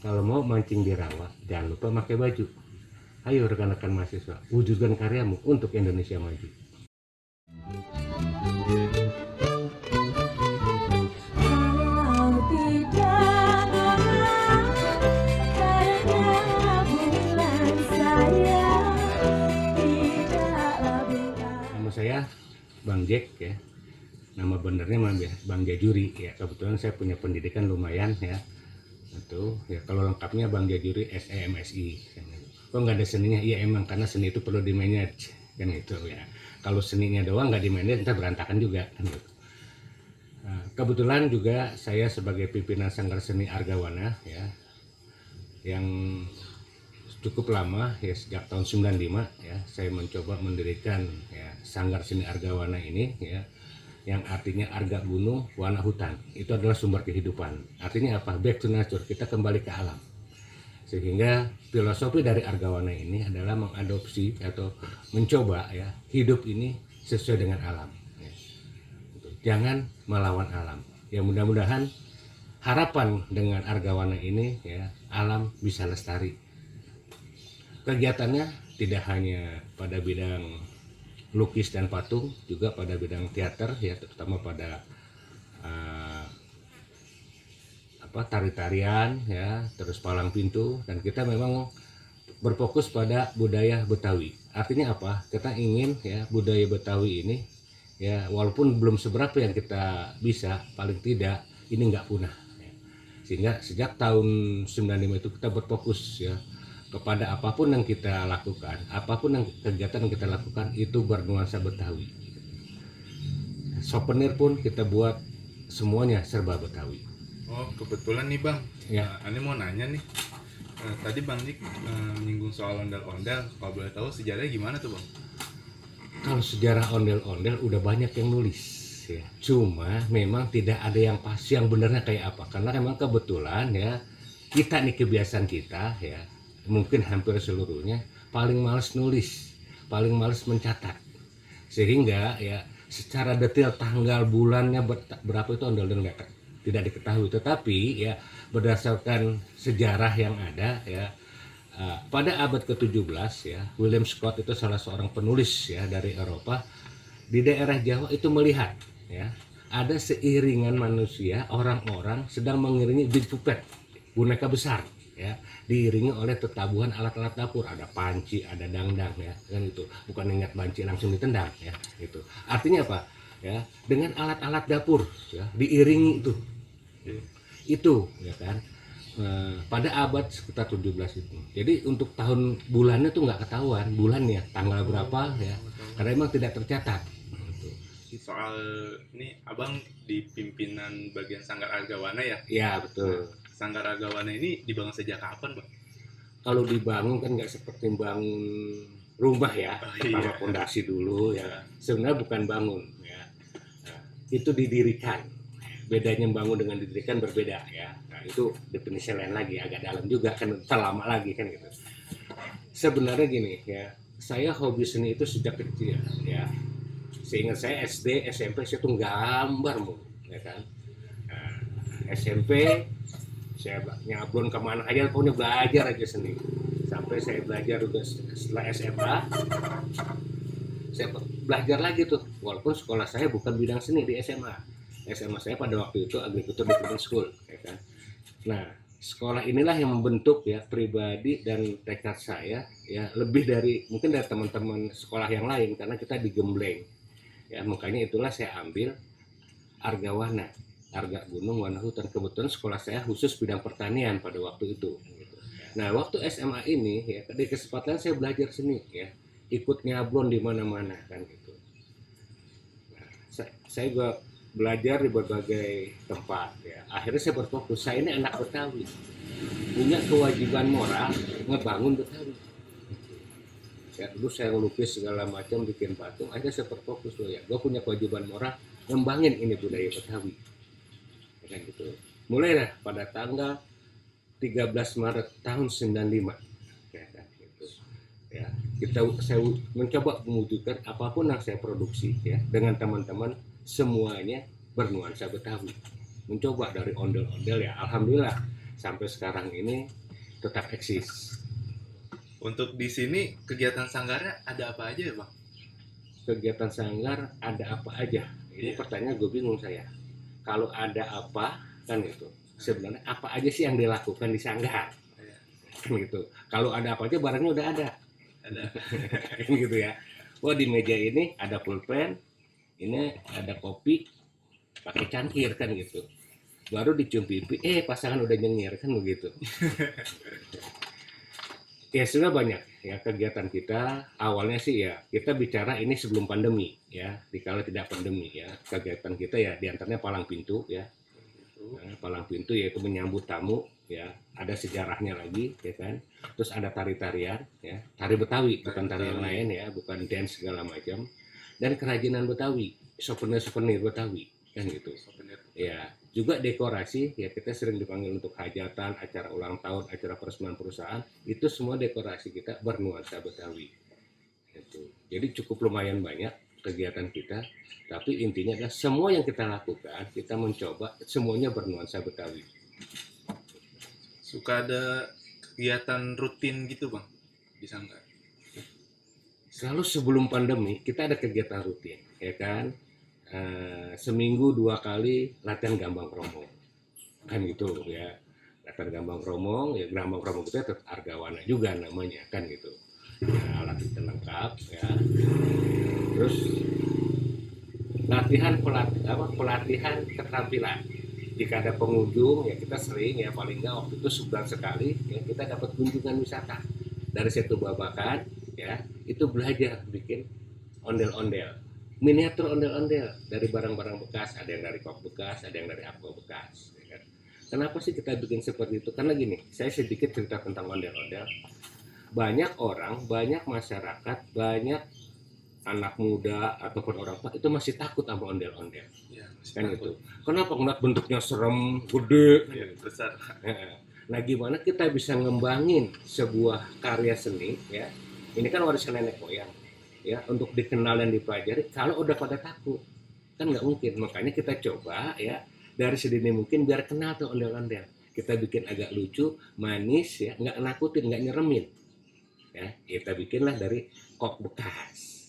kalau mau mancing di rawa, jangan lupa pakai baju. Ayo rekan-rekan mahasiswa, wujudkan karyamu untuk Indonesia maju. Nama saya Bang Jack ya. Nama benernya Bang Jajuri ya. Kebetulan saya punya pendidikan lumayan ya. Itu ya, kalau lengkapnya Bang Jajuri SEMSI. Kok nggak ada seninya? Iya emang, karena seni itu perlu di manage kan gitu ya. Kalau seninya doang nggak di manage, ntar berantakan juga kan gitu. Nah, kebetulan juga saya sebagai pimpinan Sanggar Seni Argawana ya, yang cukup lama ya, sejak tahun 95 ya, saya mencoba mendirikan ya Sanggar Seni Argawana ini ya, yang artinya arga gunung, wana hutan. Itu adalah sumber kehidupan. Artinya apa? Back to nature, kita kembali ke alam. Sehingga filosofi dari Argawana ini adalah mengadopsi atau mencoba ya hidup ini sesuai dengan alam. Ya. Jangan melawan alam. Ya mudah-mudahan harapan dengan Argawana ini ya, alam bisa lestari. Kegiatannya tidak hanya pada bidang lukis dan patung, juga pada bidang teater ya, terutama pada tari-tarian ya, terus palang pintu, dan kita memang berfokus pada budaya Betawi. Artinya apa? Kita ingin ya budaya Betawi ini ya, walaupun belum seberapa yang kita bisa, paling tidak ini nggak punah. Ya. Sehingga sejak tahun 95 itu kita berfokus ya kepada apapun yang kita lakukan, apapun yang kegiatan yang kita lakukan itu bernuansa Betawi. Souvenir pun kita buat semuanya serba Betawi. Oh, kebetulan nih Bang, Ya. Ani mau nanya nih. Tadi Bang Dik menyinggung soal ondel-ondel. Kalau boleh tahu sejarahnya gimana tuh Bang? Kalau sejarah ondel-ondel udah banyak yang nulis ya. Cuma memang tidak ada yang pasti yang benernya kayak apa. Karena memang kebetulan ya, kita nih kebiasaan kita ya, mungkin hampir seluruhnya paling males nulis, paling males mencatat. Sehingga ya secara detail tanggal bulannya berapa itu ondel-ondel tidak diketahui. Tetapi ya berdasarkan sejarah yang ada ya, pada abad ke-17 ya, William Scott itu salah seorang penulis ya dari Eropa, di daerah Jawa itu melihat ya ada seiringan manusia, orang-orang sedang mengiringi big puppet, boneka besar ya, diiringi oleh tetabuhan alat-alat dapur, ada panci, ada dangdang ya, kan itu bukan ingat banci langsung ditendang ya, itu artinya apa ya, dengan alat-alat dapur ya diiringi itu ya kan, pada abad sekitar 17 itu. Jadi untuk tahun bulannya tuh nggak ketahuan bulannya tanggal berapa ya, karena memang tidak tercatat. Soal ini Abang di pimpinan bagian Sanggar Argawana ya? Ya betul. Sanggar Argawana ini dibangun sejak kapan Bang? Kalau dibangun kan nggak seperti bangun rumah ya, pertama Iya. fondasi dulu ya. Sebenarnya bukan bangun ya. Nah, itu didirikan. Bedanya bangun dengan didirikan berbeda ya. Nah, itu definisi lain lagi, agak dalam juga kan, terlama lagi kan gitu. Sebenarnya gini ya, saya hobi seni itu sejak kecil ya. Seingat saya SD, SMP saya tuh gambar mulu ya kan. Nah, SMP saya nyablon kemana aja, pokoknya belajar aja seni. Sampai saya belajar juga setelah SMA, saya belajar lagi tuh, walaupun sekolah saya bukan bidang seni di SMA. SMA saya pada waktu itu Agriculture Development School ya kan. Nah sekolah inilah yang membentuk ya pribadi dan tekad saya ya, lebih dari mungkin dari teman-teman sekolah yang lain, karena kita digembleng ya, makanya itulah saya ambil Argawana, Arga Gunung Wana Hutan. Kebetulan sekolah saya khusus bidang pertanian pada waktu itu. Nah, waktu SMA ini ya, di kesempatan saya belajar seni ya, ikut nyablon di mana-mana kan gitu. Nah, saya juga belajar di berbagai tempat ya. Akhirnya saya berfokus, saya ini anak Betawi, punya kewajiban moral ngebangun Betawi. Ya, dulu saya ngelukis segala macam, bikin patung, akhirnya saya berfokus loh ya, gue punya kewajiban moral ngembangin ini budaya Betawi. Kayak gitu. Mulai dah pada tanggal 13 Maret tahun 95 ya, kan, gitu. Ya, saya mencoba mewujudkan apapun yang saya produksi ya, dengan teman-teman semuanya bernuansa Betawi. Mencoba dari ondel-ondel ya, alhamdulillah sampai sekarang ini tetap eksis. Untuk di sini kegiatan sanggarnya ada apa aja ya Bang? Kegiatan sanggar ada apa aja? Ini Iya. pertanyaan gue bingung saya. Kalau ada apa kan itu sebenarnya apa aja sih yang dilakukan di sanggar? Iya. Kan gitu. Kalau ada apa aja barangnya udah ada. Ada. Kan gitu ya. Wah di meja ini ada pulpen, ini ada kopi, pakai cangkir kan gitu. Baru dicium pipi, pasangan udah nyengir kan begitu. Ya sudah banyak ya kegiatan kita. Awalnya sih ya kita bicara ini sebelum pandemi ya. Dikala tidak pandemi ya kegiatan kita ya diantaranya palang pintu ya. Nah, palang pintu yaitu menyambut tamu ya. Ada sejarahnya lagi ya kan. Terus ada tari-tarian ya, tari Betawi bukan tari yang lain ya, bukan dance segala macam. Dan kerajinan Betawi, souvenir-souvenir Betawi kan gitu. Souvenir. Ya, juga dekorasi ya kita sering dipanggil untuk hajatan, acara ulang tahun, acara peresmian perusahaan, itu semua dekorasi kita bernuansa Betawi. Itu. Jadi cukup lumayan banyak kegiatan kita, tapi intinya adalah semua yang kita lakukan, kita mencoba semuanya bernuansa Betawi. Suka ada kegiatan rutin gitu Bang di sanggar? Selalu sebelum pandemi kita ada kegiatan rutin, ya kan? Seminggu 2 kali latihan gambang kromong kan gitu ya, latihan gambang kromong ya. Gambang kromong kita tetap argawana juga namanya kan gitu ya, alat kita lengkap ya. Terus pelatihan keterampilan. Jika ada pengunjung ya kita sering ya, paling nggak waktu itu sebulan sekali ya kita dapat kunjungan wisata dari Setu Babakan ya, itu belajar bikin ondel-ondel, miniatur ondel-ondel dari barang-barang bekas, ada yang dari kop bekas, ada yang dari aqua bekas ya kan. Kenapa sih kita bikin seperti itu? Karena gini, saya sedikit cerita tentang ondel-ondel. Banyak orang, banyak masyarakat, banyak anak muda ataupun orang tua itu masih takut sama ondel-ondel Ya, masih kan takut. gitu. Kenapa? Ngeliat bentuknya serem, gede. Ya, besar. Nah, gimana kita bisa ngembangin sebuah karya seni ya? Ini kan warisan nenek moyang ya, untuk dikenal dan dipelajari. Kalau udah pada takut kan nggak mungkin. Makanya kita coba ya dari sedini mungkin biar kenal tuh ondel-ondel. Kita bikin agak lucu, manis ya, nggak nakutin, nggak nyeremin. Ya, kita bikinlah dari kop bekas.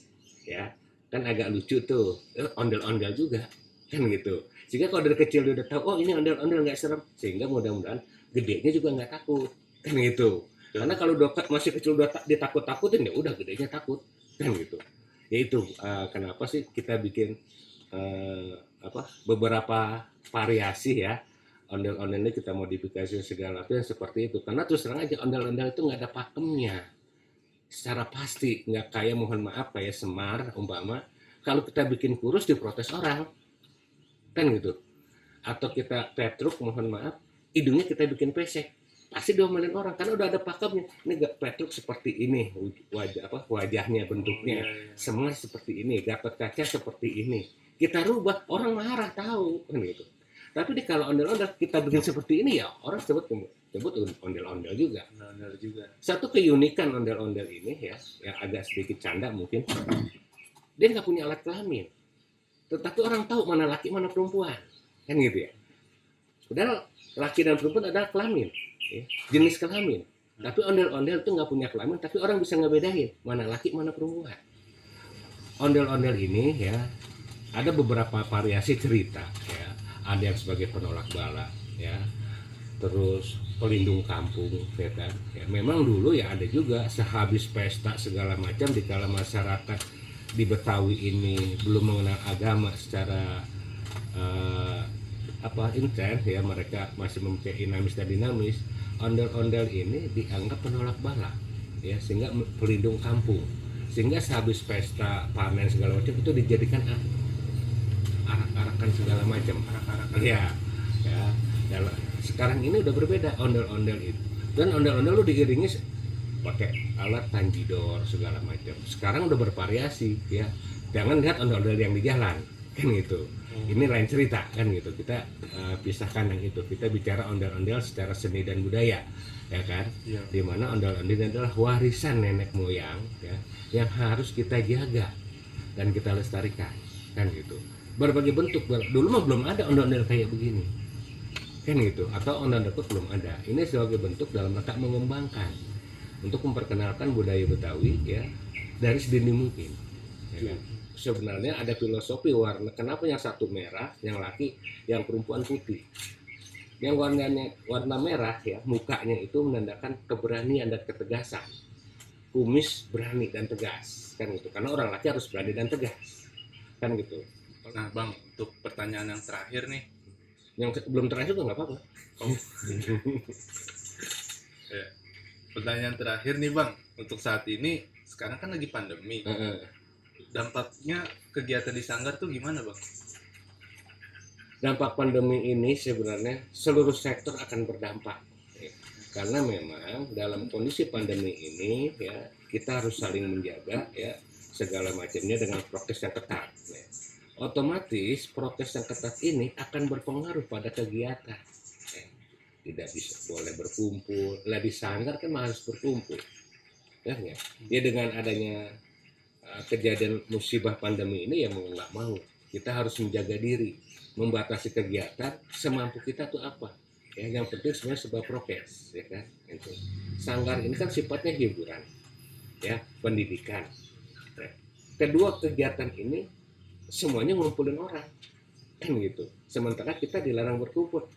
Ya, kan agak lucu tuh, ondel-ondel juga kan gitu. Sehingga kalau dari kecil dia udah tahu, oh ini ondel-ondel nggak serem, sehingga mudah-mudahan gedenya juga nggak takut kan gitu. Karena kalau masih kecil udah ditakut-takutin ya udah gedenya takut kan gitu. Yaitu kenapa sih kita bikin beberapa variasi ya ondel-ondel ini, kita modifikasi segala macam seperti itu. Karena terus terang aja ondel-ondel itu nggak ada pakemnya secara pasti, nggak kayak mohon maaf kayak Semar umpama, kalau kita bikin kurus diprotes orang kan gitu. Atau kita Petruk mohon maaf hidungnya kita bikin pesek pasti diomelin orang karena udah ada pakemnya. Ini gak Petruk seperti ini wajahnya, bentuknya. Semar seperti ini, Gatot Kaca seperti ini, kita rubah orang marah tahu kan gitu. Tapi kalau ondel-ondel kita bikin seperti ini ya orang sebut ondel-ondel juga. Ondel juga. Satu keunikan ondel-ondel ini ya, yang agak sedikit canda mungkin, dia nggak punya alat kelamin, tetapi orang tahu mana laki mana perempuan kan gitu ya. Padahal laki dan perempuan adalah kelamin ya, jenis kelamin, tapi ondel-ondel itu nggak punya kelamin, tapi orang bisa ngebedain mana laki mana perempuan. Ondel-ondel ini ya ada beberapa variasi cerita ya, ada yang sebagai penolak bala ya, terus pelindung kampung ya kan. Ya, memang dulu ya ada juga sehabis pesta segala macam di kala masyarakat di Betawi ini belum mengenal agama secara intens ya, mereka masih mempunyai inamis dan dinamis. Ondel-ondel ini dianggap penolak bala ya, sehingga pelindung kampung, sehingga sehabis pesta panen segala macam itu dijadikan arak-arakan segala macam. Iya ya. Sekarang ini udah berbeda ondel-ondel itu, dan ondel-ondel lu diiringi pakai alat tanjidor segala macam. Sekarang udah bervariasi ya, jangan lihat ondel-ondel yang di jalan kan gitu. Ini lain cerita kan gitu. Kita pisahkan yang itu, kita bicara ondel-ondel secara seni dan budaya ya kan. Ya. Dimana ondel-ondel adalah warisan nenek moyang ya, yang harus kita jaga dan kita lestarikan kan gitu. Berbagai bentuk, dulu mah belum ada ondel-ondel kayak begini kan gitu, atau on the road belum ada. Ini sebagai bentuk dalam rangka mengembangkan untuk memperkenalkan budaya Betawi ya dari sedini mungkin ya kan? Sebenarnya ada filosofi warna, kenapa yang satu merah, yang laki, yang perempuan putih. Yang warna merah ya, mukanya itu menandakan keberanian dan ketegasan. Kumis berani dan tegas kan gitu, karena orang laki harus berani dan tegas kan gitu. Nah Bang, untuk pertanyaan yang terakhir nih. Yang belum terakhir tuh nggak apa-apa. Oh. Ya. Pertanyaan terakhir nih Bang, untuk saat ini sekarang kan lagi pandemi. Dampaknya kegiatan di sanggar tuh gimana Bang? Dampak pandemi ini sebenarnya seluruh sektor akan berdampak ya. Karena memang dalam kondisi pandemi ini ya kita harus saling menjaga ya segala macamnya dengan prokes yang ketat ya. Otomatis prokes yang ketat ini akan berpengaruh pada kegiatan ya. Tidak bisa boleh berkumpul lah di sanggar kan harus berkumpul ya, ya. Ya dengan adanya kejadian musibah pandemi ini ya mau nggak mau kita harus menjaga diri, membatasi kegiatan semampu kita tuh apa ya, yang penting sebenarnya sebuah prokes ya kan itu. Sanggar ini kan sifatnya hiburan ya, pendidikan ya. Kedua kegiatan ini semuanya ngumpulin orang kan gitu, sementara kita dilarang berkumpul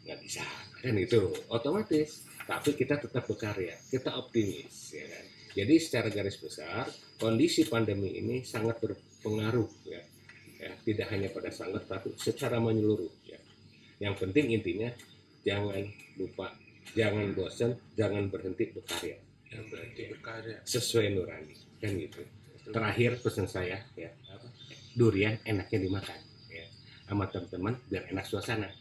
nggak bisa kan itu otomatis, tapi kita tetap berkarya, kita optimis ya kan. Jadi secara garis besar kondisi pandemi ini sangat berpengaruh ya, ya tidak hanya pada sanggar tapi secara menyeluruh ya. Yang penting intinya jangan lupa, jangan bosan, jangan berhenti berkarya Yang berarti berkarya sesuai nurani kan gitu. Terakhir pesan saya ya, durian enaknya dimakan ya sama teman-teman biar enak suasana.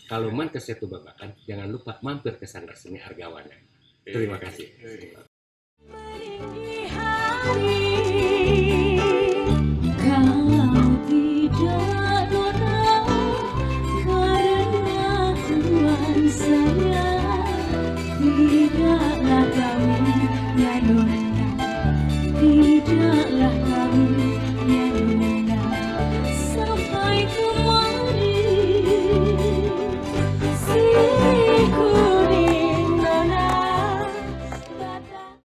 Kalau man ke Setu Babakan jangan lupa mampir ke Sanggar Seni Argawana. Terima kasih. Kalau tidak tahu karena Tuhan saya tidaklah kami ya nona, tidaklah kami